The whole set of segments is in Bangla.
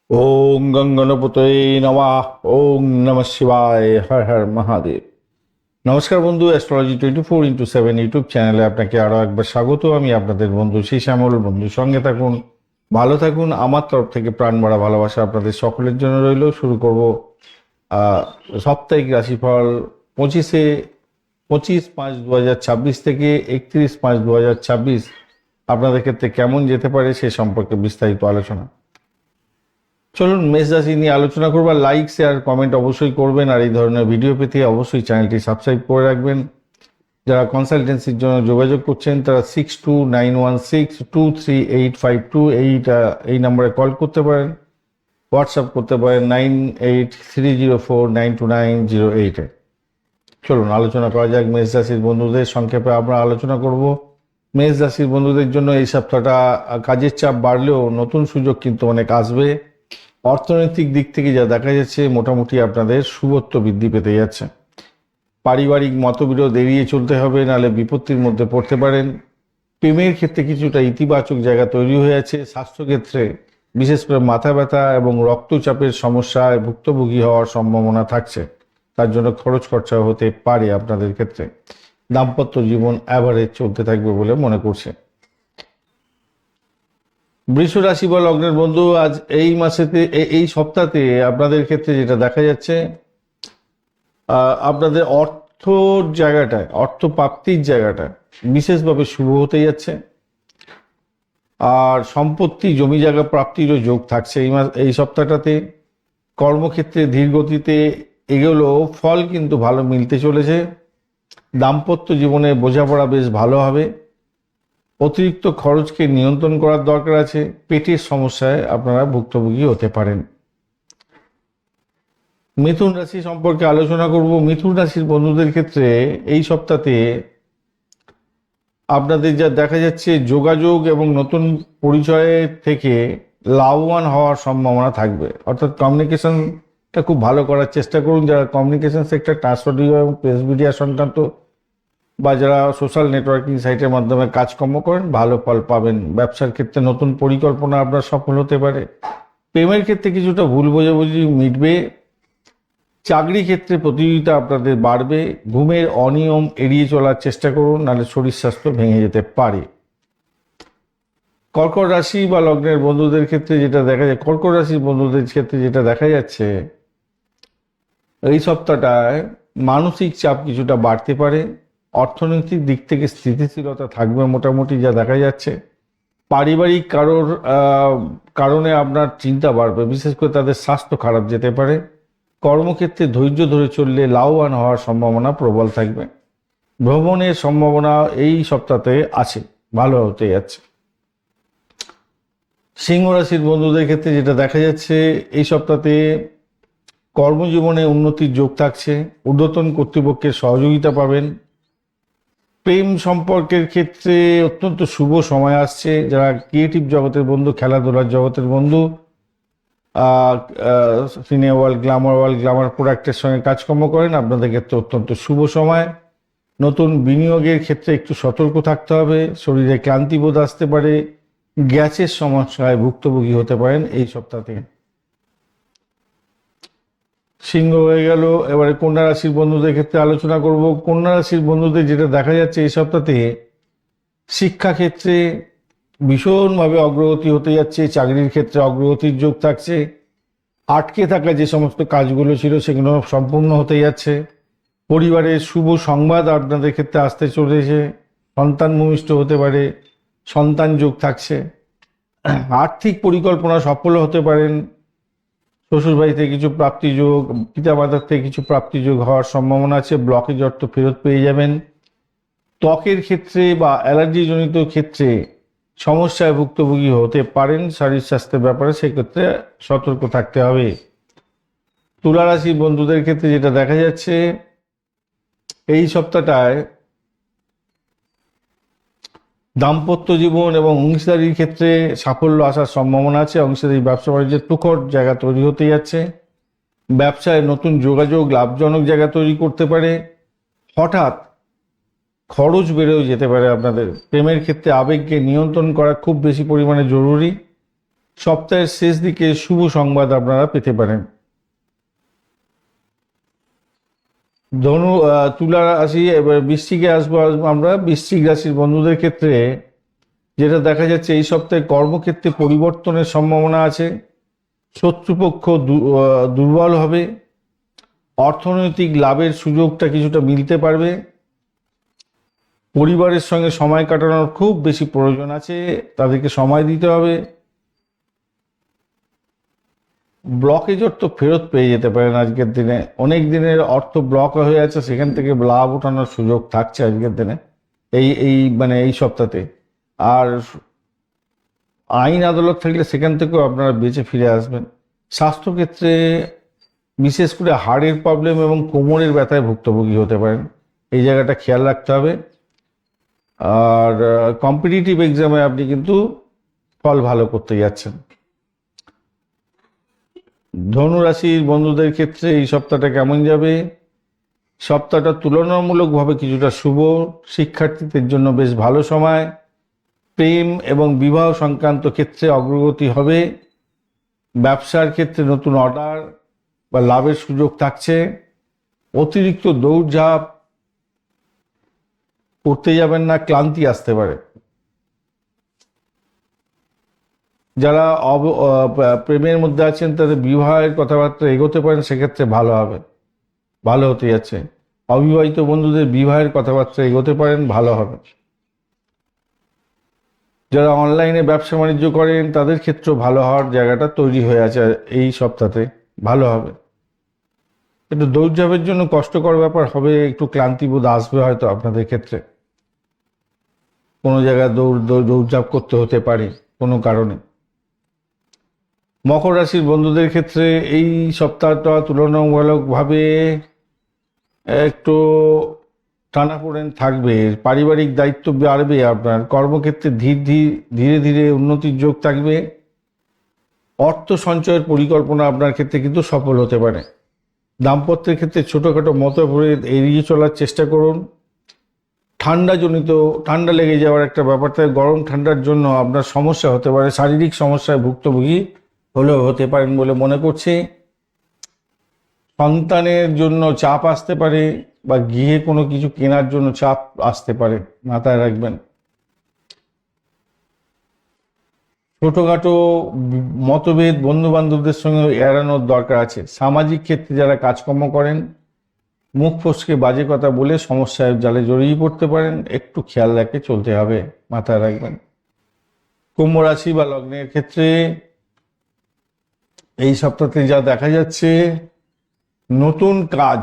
ওং গঙ্গনপতয়ে নমঃ। ওং নমঃ শিবায়। হর হর মহাদেব। নমস্কার বন্ধু, অ্যাস্ট্রোলজি 24x7 ইউটিউব চ্যানেলে আপনাকে আরও একবার স্বাগত। আমি আপনাদের বন্ধু শ্রী শ্যামল। বন্ধু সঙ্গে থাকুন, ভালো থাকুন। আমার তরফ থেকে প্রাণ ভরা ভালোবাসা আপনাদের সকলের জন্য রইল। শুরু করব সাপ্তাহিক রাশিফল 25/5/2026 থেকে 31/5/2026 আপনাদের ক্ষেত্রে কেমন যেতে পারে সে সম্পর্কে বিস্তারিত আলোচনা। চলুন মেষ রাশি নিয়ে আলোচনা করব। লাইক শেয়ার কমেন্ট অবশ্যই করবেন, আর এই ধরনের ভিডিও পেতে অবশ্যই চ্যানেলটি সাবস্ক্রাইব করে রাখবেন। যারা কনসালটেন্সির জন্য যোগাযোগ করছেন তারা 6291623852 এই নম্বরে কল করতে পারেন, হোয়াটসঅ্যাপ করতে পারেন 9830492908-এ। চলুন আলোচনা করা যাক মেষ রাশির বন্ধুদের। সংক্ষেপে আমরা আলোচনা করব মেষ রাশির বন্ধুদের জন্য এই সপ্তাহটা কাজের চাপ বাড়লেও নতুন সুযোগ কিন্তু অনেক আসবে। অর্থনৈতিক দিক থেকে যা দেখা যাচ্ছে মোটামুটি আপনাদের শুভত্ব বৃদ্ধি পেতে যাচ্ছে। পারিবারিক মতবিরোধ এড়িয়ে চলতে হবে, নাহলে বিপত্তির মধ্যে পড়তে পারেন। প্রেমের ক্ষেত্রে কিছুটা ইতিবাচক জায়গা তৈরি হয়ে আছে। স্বাস্থ্যক্ষেত্রে বিশেষ করে মাথা ব্যথা এবং রক্তচাপের সমস্যায় ভুক্তভোগী হওয়ার সম্ভাবনা থাকছে, তার জন্য খরচ খরচা হতে পারে আপনাদের ক্ষেত্রে। দাম্পত্য জীবন অ্যাভারেজ চলতে থাকবে বলে মনে করছে। বৃষ রাশি বা লগ্নের বন্ধু, আজ এই মাসেতে এই সপ্তাহে আপনাদের ক্ষেত্রে যেটা দেখা যাচ্ছে, আপনাদের অর্থর জায়গাটায়, অর্থ প্রাপ্তির জায়গাটায় বিশেষভাবে শুভ হতে যাচ্ছে। আর সম্পত্তি জমি জায়গা প্রাপ্তিরও যোগ থাকছে এই সপ্তাহটাতে। কর্মক্ষেত্রে ধীর গতিতে এগুলো ফল কিন্তু ভালো মিলতে চলেছে। দাম্পত্য জীবনে বোঝাপড়া বেশ ভালো হবে। অতিরিক্ত খরচকে নিয়ন্ত্রণ করার দরকার আছে। পেটের সমস্যায় আপনারা ভুক্তভোগী হতে পারেন। মিথুন রাশি সম্পর্কে আলোচনা করব। মিথুন রাশির বন্ধুদের ক্ষেত্রে এই সপ্তাহে আপনাদের যা দেখা যাচ্ছে, যোগাযোগ এবং নতুন পরিচয় থেকে লাভবান হওয়ার সম্ভাবনা থাকবে। অর্থাৎ কমিউনিকেশনটা খুব ভালো করার চেষ্টা করুন। যারা কমিউনিকেশন সেক্টর, ট্রান্সপোর্ট এবং প্রেস মিডিয়া সংক্রান্ত বা যারা সোশ্যাল নেটওয়ার্কিং সাইটের মাধ্যমে কাজকর্ম করেন, ভালো ফল পাবেন। ব্যবসার ক্ষেত্রে নতুন পরিকল্পনা আপনার সফল হতে পারে। প্রেমের ক্ষেত্রে কিছুটা ভুল বোঝাবুঝি মিটবে। চাকরি ক্ষেত্রে প্রতিযোগিতা আপনাদের বাড়বে। ঘুমের অনিয়ম এড়িয়ে চলার চেষ্টা করুন, নাহলে শরীর স্বাস্থ্য ভেঙে যেতে পারে। কর্কট রাশি বা লগ্নের বন্ধুদের ক্ষেত্রে যেটা দেখা যায়, কর্কট রাশির বন্ধুদের ক্ষেত্রে যেটা দেখা যাচ্ছে, এই সপ্তাহটায় মানসিক চাপ কিছুটা বাড়তে পারে। অর্থনৈতিক দিক থেকে স্থিতিশীলতা থাকবে মোটামুটি যা দেখা যাচ্ছে। পারিবারিক কারণে আপনার চিন্তা বাড়বে, বিশেষ করে তাদের স্বাস্থ্য খারাপ যেতে পারে। কর্মক্ষেত্রে ধৈর্য ধরে চললে লাভবান হওয়ার সম্ভাবনা প্রবল থাকবে। ভ্রমণের সম্ভাবনা এই সপ্তাহে আছে, ভালো হতে যাচ্ছে। সিংহ রাশির বন্ধুদের ক্ষেত্রে যেটা দেখা যাচ্ছে, এই সপ্তাহে কর্মজীবনে উন্নতির যোগ থাকছে। ঊর্ধ্বতন কর্তৃপক্ষের সহযোগিতা পাবেন। প্রেম সম্পর্কের ক্ষেত্রে অত্যন্ত শুভ সময় আসছে। যারা ক্রিয়েটিভ জগতের বন্ধু, খেলাধুলার জগতের বন্ধু, সিনে ওয়ার্ল্ড, গ্ল্যামার প্রোডাক্টের সঙ্গে কাজকর্ম করেন, আপনাদের ক্ষেত্রে অত্যন্ত শুভ সময়। নতুন বিনিয়োগের ক্ষেত্রে একটু সতর্ক থাকতে হবে। শরীরে ক্লান্তিবোধ আসতে পারে। গ্যাসের সমস্যায় ভুক্তভোগী হতে পারেন এই সপ্তাহে। সিংহ হয়ে গেল। এবারে কন্যা রাশির বন্ধুদের ক্ষেত্রে আলোচনা করব। কন্যা রাশির বন্ধুদের যেটা দেখা যাচ্ছে, এই সপ্তাহে শিক্ষাক্ষেত্রে ভীষণভাবে অগ্রগতি হতে যাচ্ছে। চাকরির ক্ষেত্রে অগ্রগতির যোগ থাকছে। আটকে থাকা যে সমস্ত কাজগুলো ছিল সেগুলো সম্পূর্ণ হতে যাচ্ছে। পরিবারের শুভ সংবাদ আপনাদের ক্ষেত্রে আসতে চলেছে। সন্তান ভূমিষ্ঠ হতে পারে, সন্তান যোগ থাকছে। আর্থিক পরিকল্পনা সফল হতে পারেন। শ্বশুরবাড়ি থেকে কিছু প্রাপ্তিযোগ, পিতামাতার থেকে কিছু প্রাপ্তিযোগ হওয়ার সম্ভাবনা আছে। ব্লকেজ অর্থ ফেরত পেয়ে যাবেন। ত্বকের ক্ষেত্রে বা অ্যালার্জিজনিত ক্ষেত্রে সমস্যায় ভুক্তভোগী হতে পারেন। শারীর স্বাস্থ্যের ব্যাপারে সেক্ষেত্রে সতর্ক থাকতে হবে। তুলা রাশির বন্ধুদের ক্ষেত্রে যেটা দেখা যাচ্ছে, এই সপ্তাহটায় দাম্পত্য জীবন এবং অংশীদারির ক্ষেত্রে সাফল্য আসার সম্ভাবনা আছে। অংশীদারি ব্যবসা বাণিজ্যের তুখর জায়গা তৈরি হতে যাচ্ছে। ব্যবসায় নতুন যোগাযোগ লাভজনক জায়গা তৈরি করতে পারে। হঠাৎ খরচ বেড়েও যেতে পারে আপনাদের। প্রেমের ক্ষেত্রে আবেগকে নিয়ন্ত্রণ করা খুব বেশি পরিমাণে জরুরি। সপ্তাহের শেষ দিকে শুভ সংবাদ আপনারা পেতে পারেন। তুলা রাশি, এবার বৃশ্চিকে আসবো আমরা। বৃশ্চিক রাশির বন্ধুদের ক্ষেত্রে যেটা দেখা যাচ্ছে, এই সপ্তাহে কর্মক্ষেত্রে পরিবর্তনের সম্ভাবনা আছে। শত্রুপক্ষ দুর্বল হবে। অর্থনৈতিক লাভের সুযোগটা কিছুটা মিলতে পারবে। পরিবারের সঙ্গে সময় কাটানোর খুব বেশি প্রয়োজন আছে, তাদেরকে সময় দিতে হবে। ব্লকেজ অর্থ ফেরত পেয়ে যেতে পারেন আজকের দিনে। অনেক দিনের অর্থ ব্লক হয়ে আছে, সেখান থেকে লাভ ওঠানোর সুযোগ থাকছে আজকের দিনে, এই সপ্তাহে। আর আইন আদালত থাকলে সেখান থেকেও আপনারা বেঁচে ফিরে আসবেন। স্বাস্থ্যক্ষেত্রে বিশেষ করে হাড়ের প্রবলেম এবং কোমরের ব্যথায় ভুক্তভোগী হতে পারেন, এই জায়গাটা খেয়াল রাখতে হবে। আর কম্পিটিটিভ এক্সামে আপনি কিন্তু ফল ভালো করতে যাচ্ছেন। ধনু রাশির বন্ধুদের ক্ষেত্রে এই সপ্তাহটা কেমন যাবে? সপ্তাহটা তুলনামূলকভাবে কিছুটা শুভ। শিক্ষার্থীদের জন্য বেশ ভালো সময়। প্রেম এবং বিবাহ সংক্রান্ত ক্ষেত্রে অগ্রগতি হবে। ব্যবসার ক্ষেত্রে নতুন অর্ডার বা লাভের সুযোগ থাকছে। অতিরিক্ত দৌড়ঝাঁপ করতে যাবেন না, ক্লান্তি আসতে পারে। যারা প্রেমের মধ্যে আছেন তাদের বিবাহের কথাবার্তা এগোতে পারেন, সেক্ষেত্রে ভালো হবে, ভালো হতে যাচ্ছে। অবিবাহিত বন্ধুদের বিবাহের কথাবার্তা এগোতে পারেন, ভালো হবে। যারা অনলাইনে ব্যবসা বাণিজ্য করেন তাদের ক্ষেত্রেও ভালো হওয়ার জায়গাটা তৈরি হয়ে আছে এই সপ্তাহে, ভালো হবে। একটু দৌড়ঝাঁপের জন্য কষ্টকর ব্যাপার হবে, একটু ক্লান্তিবোধ আসবে হয়তো আপনাদের ক্ষেত্রে। কোনো জায়গায় দৌড়ঝাঁপ করতে হতে পারে কোনো কারণে। মকর রাশির বন্ধুদের ক্ষেত্রে এই সপ্তাহটা তুলনামূলকভাবে একটু টানাপোড়েন থাকবে। পারিবারিক দায়িত্ব বাড়বে। আপনার কর্মক্ষেত্রে ধীরে ধীরে উন্নতির যোগ থাকবে। অর্থ সঞ্চয়ের পরিকল্পনা আপনার ক্ষেত্রে কিন্তু সফল হতে পারে। দাম্পত্যের ক্ষেত্রে ছোটোখাটো মতভেদ এড়িয়ে চলার চেষ্টা করুন। ঠান্ডা লেগে যাওয়ার একটা ব্যাপার থাকে, গরম ঠান্ডার জন্য আপনার সমস্যা হতে পারে, শারীরিক সমস্যায় ভুক্তভোগী হলেও হতে পারেন বলে মনে করছি। সন্তানের জন্য চাপ আসতে পারে বা গৃহে কোনো কিছু কেনার জন্য চাপ আসতে পারে, মাথায় রাখবেন। ছোটোখাটো মতভেদ বন্ধু বান্ধবদের সঙ্গে এড়ানোর দরকার আছে। সামাজিক ক্ষেত্রে যারা কাজকর্ম করেন মুখ ফসকে বাজে কথা বলে সমস্যায় জালে জড়িয়ে পড়তে পারেন, একটু খেয়াল রেখে চলতে হবে, মাথায় রাখবেন। কুম্ভ রাশি বা লগ্নের ক্ষেত্রে এই সপ্তাহে যা দেখা যাচ্ছে, নতুন কাজ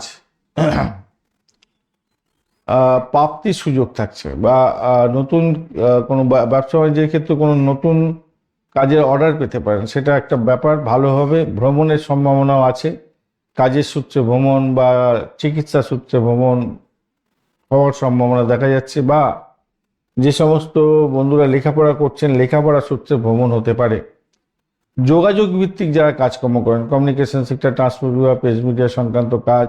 প্রাপ্তির সুযোগ থাকছে, বা নতুন কোনো ব্যবসা বাণিজ্যের ক্ষেত্রে কোনো নতুন কাজের অর্ডার পেতে পারেন, সেটা একটা ব্যাপার ভালো হবে। ভ্রমণের সম্ভাবনাও আছে, কাজের সূত্রে ভ্রমণ বা চিকিৎসা সূত্রে ভ্রমণ হওয়ার সম্ভাবনা দেখা যাচ্ছে। বা যে সমস্ত বন্ধুরা লেখাপড়া করছেন, লেখাপড়া সূত্রে ভ্রমণ হতে পারে। যোগাযোগ ভিত্তিক যারা কাজকর্ম করেন, কমিউনিকেশন সেক্টর, ট্রান্সপোর্ট বিভাগ, প্রেস মিডিয়া সংক্রান্ত কাজ,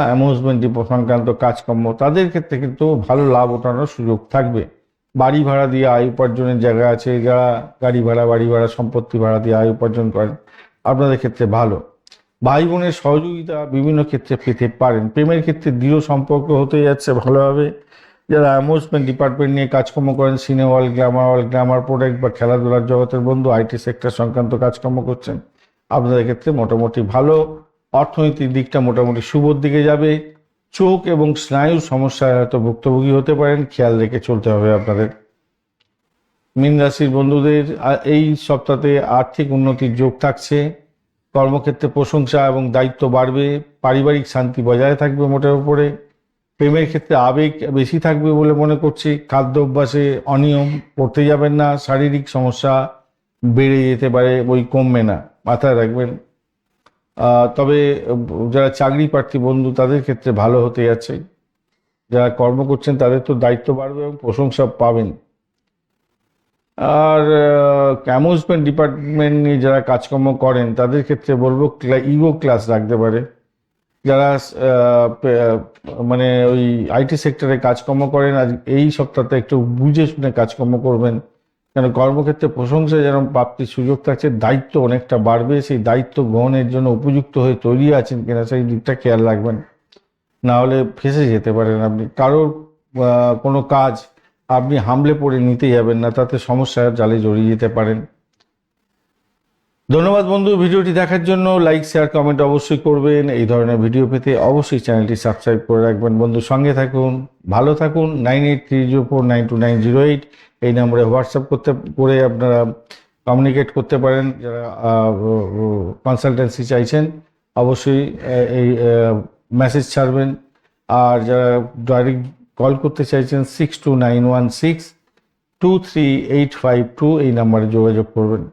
অ্যামিউজমেন্ট ডিপো সংক্রান্ত কাজকর্ম, তাদের ক্ষেত্রে কিন্তু ভালো লাভ ওঠানোর সুযোগ থাকবে। বাড়ি ভাড়া দিয়ে আয় উপার্জনের জায়গা আছে। যারা গাড়ি ভাড়া, বাড়ি ভাড়া, সম্পত্তি ভাড়া দিয়ে আয় উপার্জন করেন, আপনাদের ক্ষেত্রে ভালো। ভাই বোনের সহযোগিতা বিভিন্ন ক্ষেত্রে পেতে পারেন। প্রেমের ক্ষেত্রে দৃঢ় সম্পর্ক হতে যাচ্ছে ভালোভাবে। যারা অ্যামিউজমেন্ট ডিপার্টমেন্ট নিয়ে কাজকর্ম করেন, সিনেমা হল, গ্ল্যামার প্রোডাক্ট বা খেলাধুলার জগতের বন্ধু, আইটি সেক্টর সংক্রান্ত কাজকর্ম করছেন, আপনাদের ক্ষেত্রে মোটামুটি ভালো। অর্থনৈতিক দিকটা মোটামুটি শুভর দিকে যাবে। চোখ এবং স্নায়ুর সমস্যায় হয়তো ভুক্তভোগী হতে পারেন, খেয়াল রেখে চলতে হবে আপনাদের। মীন রাশির বন্ধুদের এই সপ্তাহে আর্থিক উন্নতির যোগ থাকছে। কর্মক্ষেত্রে প্রশংসা এবং দায়িত্ব বাড়বে। পারিবারিক শান্তি বজায় থাকবে মোটের উপরে। প্রেমের ক্ষেত্রে আবেগ বেশি থাকবে বলে মনে করছি। খাদ্য অভ্যাসে অনিয়ম করতে যাবেন না, শারীরিক সমস্যা বেড়ে যেতে পারে, কমবে না, মাথায় রাখবেন। তবে যারা চাকরি প্রার্থী বন্ধু তাদের ক্ষেত্রে ভালো হতে যাচ্ছে। যারা কর্ম করছেন তাদের তো দায়িত্ব বাড়বে এবং প্রশংসা পাবেন। আর অ্যামিউজমেন্ট ডিপার্টমেন্ট নিয়ে যারা কাজকর্ম করেন তাদের ক্ষেত্রে বলবো ইগো ক্লাস রাখতে পারে। যারা মানে ওই আইটি সেক্টরে কাজকর্ম করেন, আজ এই সপ্তাহে একটু বুঝে শুনে কাজকর্ম করবেন, কেন কর্মক্ষেত্রে প্রশংসা যেরকম প্রাপ্তির সুযোগ থাকছে, দায়িত্ব অনেকটা বাড়বে। সেই দায়িত্ব গ্রহণের জন্য উপযুক্ত হয়ে তৈরি আছেন কিনা সেই দিকটা খেয়াল রাখবেন, না হলে ফেঁসে যেতে পারেন আপনি। কারোর কোনো কাজ আপনি হামলে পড়ে নিতে যাবেন না, তাতে সমস্যার জালে জড়িয়ে যেতে পারেন। ধন্যবাদ বন্ধু ভিডিওটি দেখার জন্য। লাইক শেয়ার কমেন্ট অবশ্যই করবেন। এই ধরনের ভিডিও পেতে অবশ্যই চ্যানেলটি সাবস্ক্রাইব করে রাখবেন। বন্ধু সঙ্গে থাকুন, ভালো থাকুন। 9830492908 এই নম্বরে হোয়াটসঅ্যাপ করে আপনারা কমিউনিকেট করতে পারেন। যারা কনসালটেন্সি চাইছেন অবশ্যই এই মেসেজ ছাড়বেন। আর যারা ডাইরেক্ট কল করতে চাইছেন 6291623852 এই নাম্বারে যোগাযোগ করবেন।